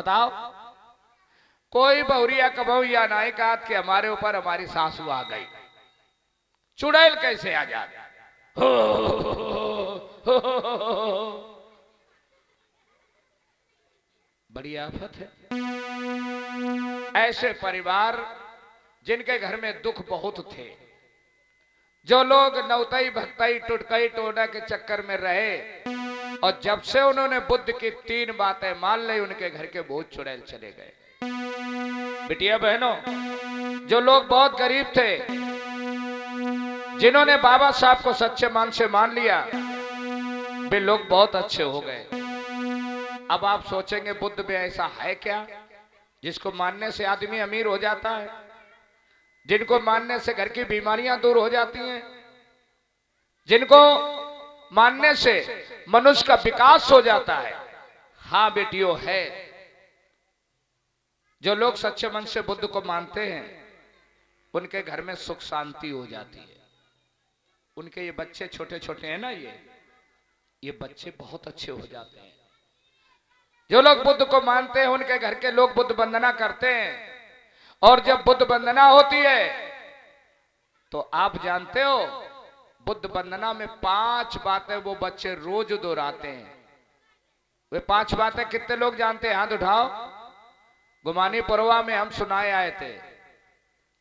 बताओ, कोई बहुरिया कबहुया नहीं कहा कि हमारे ऊपर हमारी सासू आ गई, चुड़ैल कैसे आ जाए। बड़ी आफत है। ऐसे परिवार जिनके घर में दुख बहुत थे, जो लोग नौतई भक्तई टुटकई टोना के चक्कर में रहे, और जब से उन्होंने बुद्ध की 3 बातें मान ली, उनके घर के भूत चुड़ैल चले गए। बिटिया बहनों, जो लोग बहुत गरीब थे, जिन्होंने बाबा साहब को सच्चे मन से मान लिया, वे लोग बहुत अच्छे हो गए। अब आप सोचेंगे बुद्ध में ऐसा है क्या जिसको मानने से आदमी अमीर हो जाता है, जिनको मानने से घर की बीमारियां दूर हो जाती हैं, जिनको मानने से मनुष्य का विकास हो जाता है। हाँ बेटियों, है। जो लोग सच्चे मन से बुद्ध को मानते हैं, उनके घर में सुख शांति हो जाती है। उनके ये बच्चे छोटे छोटे हैं ना, ये बच्चे बहुत अच्छे हो जाते हैं। जो लोग बुद्ध को मानते हैं, उनके घर के लोग बुद्ध वंदना करते हैं, और जब बुद्ध वंदना होती है तो आप जानते हो, बुद्ध वंदना में 5 बातें वो बच्चे रोज दोहराते हैं। वे 5 बातें कितने लोग जानते हैं? हाथ उठाओ। गुमानी परवा में हम सुनाए आए थे,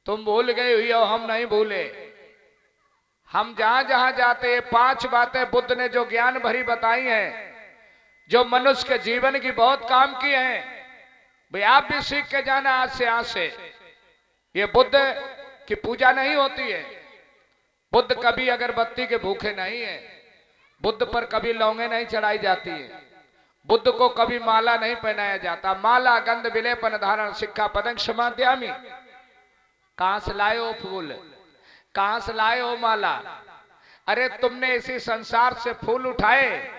तुम भूल गए हुई हो, हम नहीं भूले। हम जहां जहां जाते हैं 5 बातें बुद्ध ने जो ज्ञान भरी बताई हैं, जो मनुष्य के जीवन की बहुत काम की हैं, भाई आप भी सीख के जाना आज से। ये बुद्ध की पूजा नहीं होती है, बुद्ध कभी अगरबत्ती के भूखे नहीं है, बुद्ध पर कभी लौंगे नहीं चढ़ाई जाती है, बुद्ध को कभी माला नहीं पहनाया जाता। माला गंध विलेपन धारण शिक्षा पदंग समाध्यामी। कहां से लाए हो फूल, कहां से लाए हो माला? अरे तुमने इसी संसार से फूल उठाए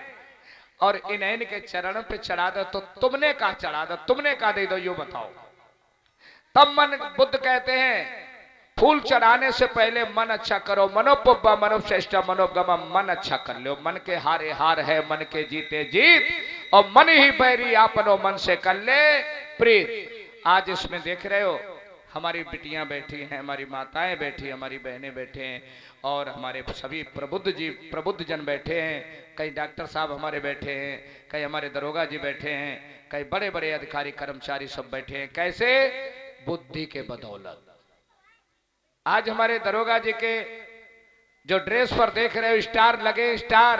और इन्हें के चरण पे चढ़ा दो, तो तुमने कहा चढ़ा दो, तुमने कहा दे दो, यो बताओ। तब मन, बुद्ध कहते हैं फूल चढ़ाने से पहले मन अच्छा करो। मनोपुब्बा मनोश्रेष्ठ मनोगम, मन अच्छा कर लो। मन के हारे हार है, मन के जीते जीत, और मन ही बैरी आपनो, मन से कर ले प्रीत। आज इसमें देख रहे हो, हमारी बिटियां बैठी हैं, हमारी माताएं बैठी, हमारी बहनें बैठे हैं, और हमारे सभी प्रबुद्ध जन बैठे हैं। कई डॉक्टर साहब हमारे बैठे हैं, कई हमारे दरोगा जी बैठे हैं, कई बड़े बड़े अधिकारी कर्मचारी सब बैठे हैं। कैसे? बुद्धि के बदौलत। आज हमारे दरोगा जी के जो ड्रेस पर देख रहे हो स्टार लगे, स्टार,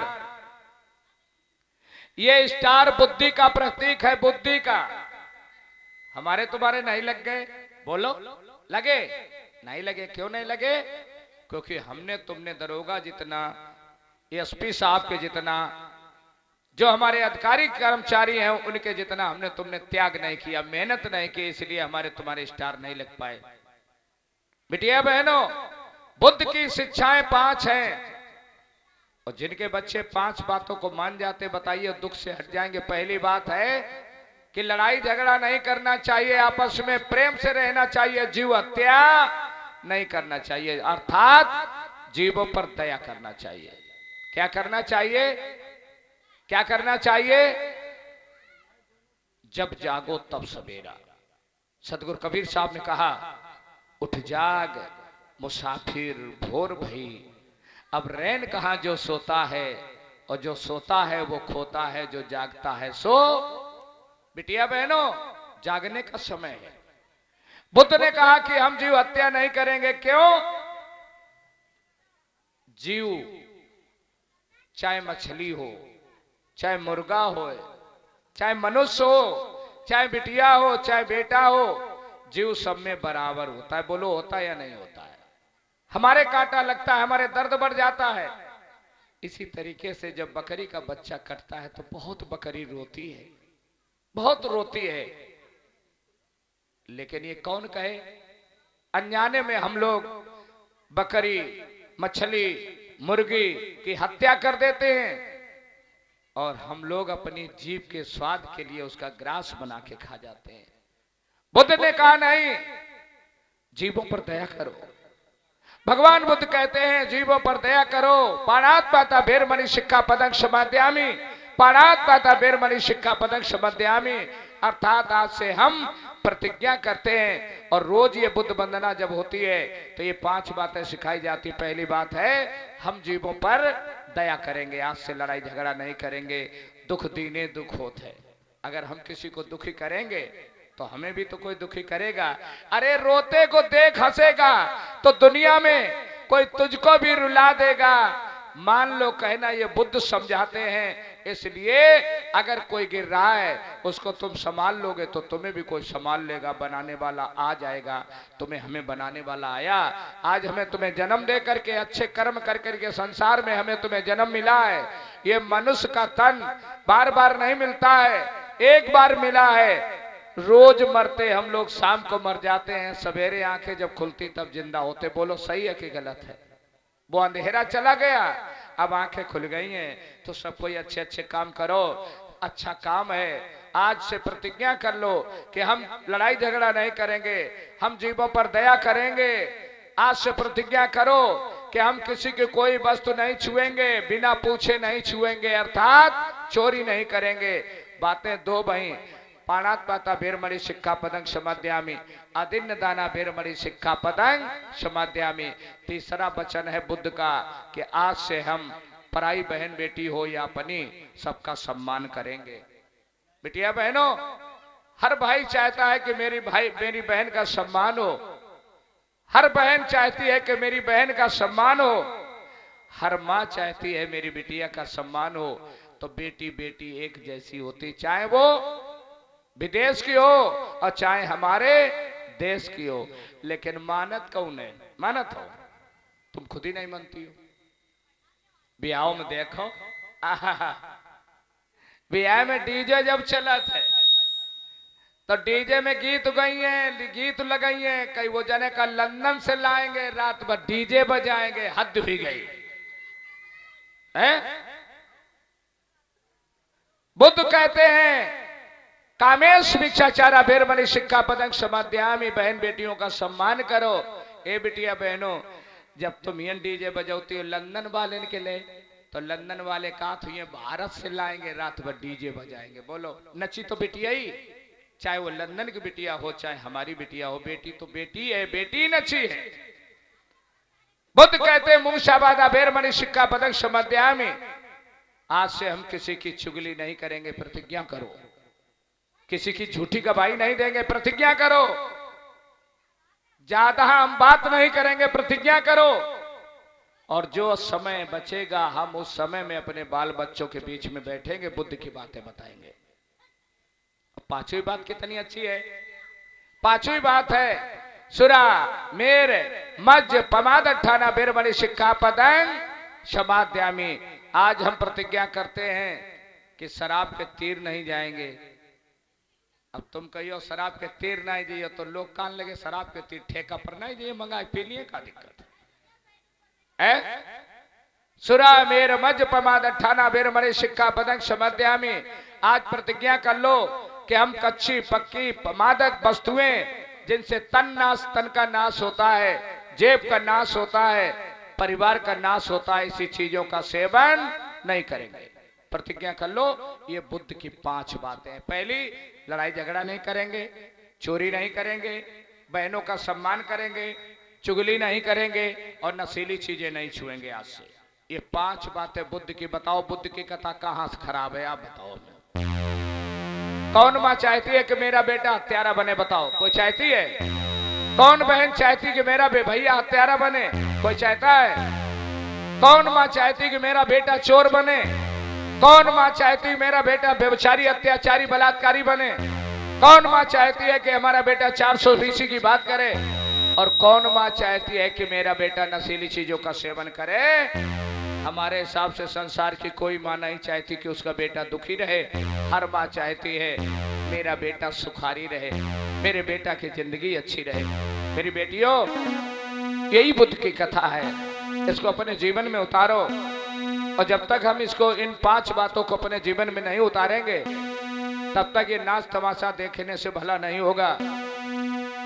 ये स्टार बुद्धि का प्रतीक है, बुद्धि का। हमारे तुम्हारे नहीं लग गए? बोलो, लगे? नहीं लगे। क्यों नहीं लगे? क्योंकि हमने तुमने दरोगा जितना, एसपी साहब के जितना, जो हमारे अधिकारी कर्मचारी हैं उनके जितना हमने तुमने त्याग नहीं किया, मेहनत नहीं की, इसलिए हमारे तुम्हारे स्टार नहीं लग पाए। बिटिया बहनों, बुद्ध की शिक्षाएं 5 हैं, और जिनके बच्चे 5 बातों को मान जाते, बताइए दुख से हट जाएंगे। पहली बात है कि लड़ाई झगड़ा नहीं करना चाहिए, आपस में प्रेम से रहना चाहिए, जीव हत्या नहीं करना चाहिए, अर्थात जीवों पर दया करना चाहिए। क्या करना चाहिए? क्या करना चाहिए? जब जागो तब सवेरा। सतगुरु कबीर साहब ने कहा, उठ जाग मुसाफिर भोर भई, अब रैन कहां जो सोता है, और जो सोता है वो खोता है, जो जागता है सो। बिटिया बहनों, जागने का समय है। बुद्ध ने कहा कि हम जीव हत्या नहीं करेंगे। क्यों? जीव चाहे मछली हो, चाहे मुर्गा हो, चाहे मनुष्य हो, चाहे बिटिया हो, चाहे बेटा हो, जीव सब में बराबर होता है। बोलो, होता है या नहीं होता है? हमारे कांटा लगता है, हमारे दर्द बढ़ जाता है। इसी तरीके से जब बकरी का बच्चा कटता है तो बहुत बकरी रोती है, बहुत रोती है। लेकिन ये कौन कहे, अनजाने में हम लोग बकरी, मछली, मुर्गी की हत्या कर देते हैं, और हम लोग अपनी जीभ के स्वाद के लिए उसका ग्रास बना के खा जाते हैं। बुद्ध ने कहा नहीं, जीवों पर दया करो। भगवान बुद्ध कहते हैं जीवों पर दया करो। पाणात पाता बेरमणि शिक्षा पदं समाध्यामि, पाणात पाता बेरमणि शिक्षा पदं समाध्यामि। अर्थात आज से हम प्रतिज्ञा करते हैं और रोज ये बुद्ध वंदना जब होती है तो ये 5 बातें सिखाई जाती। पहली बात है हम जीवों पर दया करेंगे, आज से लड़ाई झगड़ा नहीं करेंगे। दुख दीने दुख होते है, अगर हम किसी को दुखी करेंगे तो हमें भी तो कोई दुखी करेगा। अरे रोते को देख हंसेगा तो दुनिया में कोई तुझको भी रुला देगा। मान लो कहना ये बुद्ध समझाते हैं। इसलिए अगर कोई गिर रहा है उसको तुम संभाल लोगे तो तुम्हें भी कोई संभाल लेगा, बनाने वाला आ जाएगा। तुम्हें हमें बनाने वाला आया, आज हमें तुम्हें जन्म दे करके अच्छे कर्म कर करके संसार में हमें तुम्हें जन्म मिला है। ये मनुष्य का तन बार बार नहीं मिलता है, एक बार मिला है। रोज मरते हम लोग, शाम को मर जाते हैं, सवेरे आंखें जब खुलती तब जिंदा होते। बोलो सही है कि गलत है? वो अंधेरा चला गया, अब आंखें खुल गई हैं। तो सब कोई अच्छे अच्छे काम करो, अच्छा काम है। आज से प्रतिज्ञा कर लो कि हम लड़ाई झगड़ा नहीं करेंगे, हम जीवों पर दया करेंगे। आज से प्रतिज्ञा करो कि हम किसी की कोई वस्तु नहीं छुएंगे, बिना पूछे नहीं छुएंगे, अर्थात चोरी नहीं करेंगे। बातें 2 बही, पाणात पाता बेरमणि शिक्षापदं समादयामि, अदिन्न दाना बेरमणि शिक्षापदं समादयामि। तीसरा वचन है बुद्ध का कि आज से हम पराई बहन बेटी हो या अपनी, सबका सम्मान करेंगे। बेटिया बहनों, हर भाई चाहता है कि मेरी बहन का सम्मान हो, हर बहन चाहती है कि मेरी बहन का सम्मान हो, हर माँ चाहती है मेरी बिटिया का सम्मान हो। तो बेटी बेटी एक जैसी होती, चाहे वो विदेश की हो और चाहे हमारे देश की हो। लेकिन मानत कौन है? मानत हो तुम खुद ही नहीं मानती हो। ब्याह में देखो, ब्याह में डीजे जब चला थे तो डीजे में गीत गाइए, गीत लगाइए। कई वो जने का लंदन से लाएंगे, रात भर डीजे बजाएंगे, हद हुई गई है। बुद्ध कहते हैं कामेश भिक्षाचारा बेरमणि शिक्षापदं समादयामि, बहन बेटियों का सम्मान करो। ए बिटिया बहनों, जब तुम ये डीजे बजाती हो लंदन वाले के लिए, तो लंदन वाले कहा तो ये भारत से लाएंगे, रात भर डीजे बजाएंगे। बोलो नची तो बिटिया ही, चाहे वो लंदन की बिटिया हो चाहे हमारी बिटिया हो, बेटी तो बेटी है, बेटी नची है। बुद्ध कहते मूषाबादा बेरमणि शिक्षापदं समादयामि, आज से हम किसी की चुगली नहीं करेंगे, प्रतिज्ञा करो। किसी की झूठी गवाही नहीं देंगे, प्रतिज्ञा करो। ज्यादा हम बात नहीं करेंगे, प्रतिज्ञा करो। और जो समय बचेगा हम उस समय में अपने बाल बच्चों के बीच में बैठेंगे, बुद्ध की बातें बताएंगे। 5वीं बात कितनी अच्छी है? 5वीं बात है सुरा मेर मज्ज पमादठाना बेरमणि शिक्षापदं समादयामि। आज हम प्रतिज्ञा करते हैं कि शराब के तीर नहीं जाएंगे। अब तुम कहियो शराब के तीर नहीं दिए तो लोग कान लगे, शराब के तीर ठेका पर नहीं दिए, मंगाए पी लिए, का दिक्कत है? सुरा मेर मज पमाद ठाना बेरमणि शिक्षापदं समादयामि। आज प्रतिज्ञा कर लो कि हम कच्ची पक्की मादक वस्तुएं जिनसे तन का नाश होता है, जेब का नाश होता है, परिवार का नाश होता है, इसी चीजों का सेवन नहीं करेंगे। प्रतिज्ञा कर लो। ये बुद्ध की 5 बातें हैं। पहली, लड़ाई झगड़ा नहीं करेंगे, चोरी नहीं करेंगे, बहनों का सम्मान करेंगे, चुगली नहीं करेंगे और नशीली चीजें नहीं छुएंगे आज से। ये 5 बातें बुद्ध की। बताओ बुद्ध की कथा कहाँ से खराब है? आप बताओ। कौन माँ चाहती है कि मेरा बेटा हत्यारा बने? बताओ, कोई चाहती है? कौन बहन चाहती कि मेरा भैया हत्यारा बने? कोई चाहता है? कौन माँ चाहती कि मेरा बेटा चोर बने? कौन माँ चाहती मेरा बेटा व्यभिचारी, अत्याचारी, बलात्कारी बने? कौन माँ चाहती है कि हमारा बेटा 400 फीसी की बात करे? और कौन माँ चाहती है कि मेरा बेटा नशीली चीजों का सेवन करे? हमारे हिसाब से संसार की कोई माँ नहीं चाहती कि उसका बेटा दुखी रहे। हर माँ चाहती है मेरा बेटा सुखारी रहे, मेरे बेटा की जिंदगी अच्छी रहे। मेरी बेटियों, यही बुद्ध की कथा है, इसको अपने जीवन में उतारो। और जब तक हम इसको, इन 5 बातों को अपने जीवन में नहीं उतारेंगे, तब तक ये नाच तमाशा देखने से भला नहीं होगा।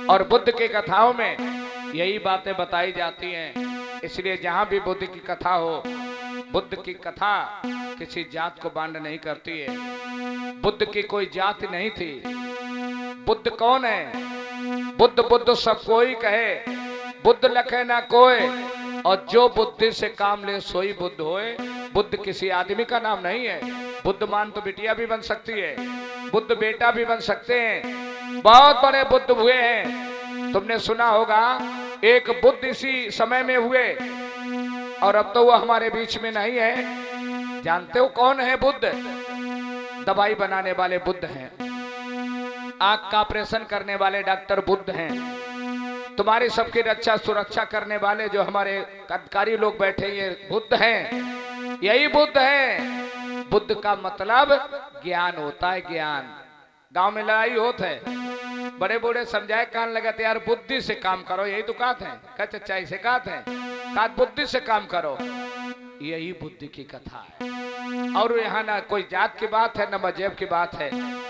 और बुद्ध की कथाओं में यही बातें बताई जाती हैं। इसलिए जहां भी बुद्ध की कथा हो, बुद्ध की कथा किसी जात को बांध नहीं करती है। बुद्ध की कोई जात नहीं थी, बुद्ध कौन है? बुद्ध बुद्ध सब कोई कहे, बुद्ध लखे ना कोई, और जो बुद्धि से काम ले सोई बुद्ध होए। बुद्ध किसी आदमी का नाम नहीं है। बुद्धमान तो बिटिया भी बन सकती है, बुद्ध बेटा भी बन सकते हैं। बहुत बड़े बुद्ध हुए हैं। तुमने सुना होगा एक बुद्ध इसी समय में हुए, और अब तो वो हमारे बीच में नहीं है। जानते हो कौन है बुद्ध? दवाई बनाने वाले बुद्ध हैं, आंख का ऑपरेशन करने वाले डॉक्टर बुद्ध हैं, तुम्हारी सबकी रक्षा सुरक्षा करने वाले जो हमारे अधिकारी लोग बैठे ये बुद्ध हैं, यही बुद्ध हैं। बुद्ध का मतलब ज्ञान होता है, ज्ञान। गांव में लड़ाई होता है, बड़े बूढ़े समझाए कान लगाते, यार बुद्धि से काम करो, यही तो कहते हैं। कह चच्चा इसे कहते हैं, कहा बुद्धि से काम करो। यही बुद्धि की कथा है। और यहाँ ना कोई जात की बात है, न मजहब की बात है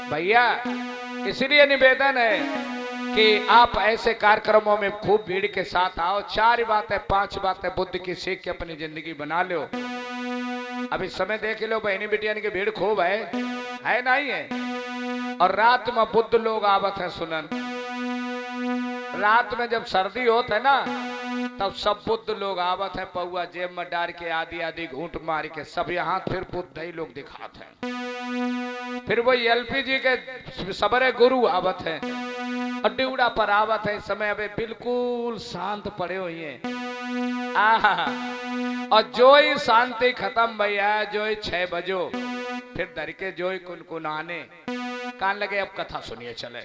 भैया। इसलिए निवेदन है कि आप ऐसे कार्यक्रमों में खूब भीड़ के साथ आओ। 4 बातें 5 बातें बुद्ध की सीख के अपनी जिंदगी बना लो। अभी समय देख लो, बहनी बिटियान की भीड़ खूब है नहीं है। और रात में बुद्ध लोग आवत है सुनन। रात में जब सर्दी होत है ना, तब सब बुद्ध लोग आवत है, पौआ जेब में डाल के आदि आदि घूंट मार के सब यहाँ फिर बुद्ध ही लोग दिखाते हैं। फिर वो एलपीजी के सबरे गुरु आवत है, डिउड़ा पर आवत है। इस समय अबे बिल्कुल शांत पड़े हुए हैं। और जो ही शांति खत्म भैया, जो ही 6 बजो फिर धर के जो ही कुनकुनाने कान लगे। अब कथा सुनिए चले।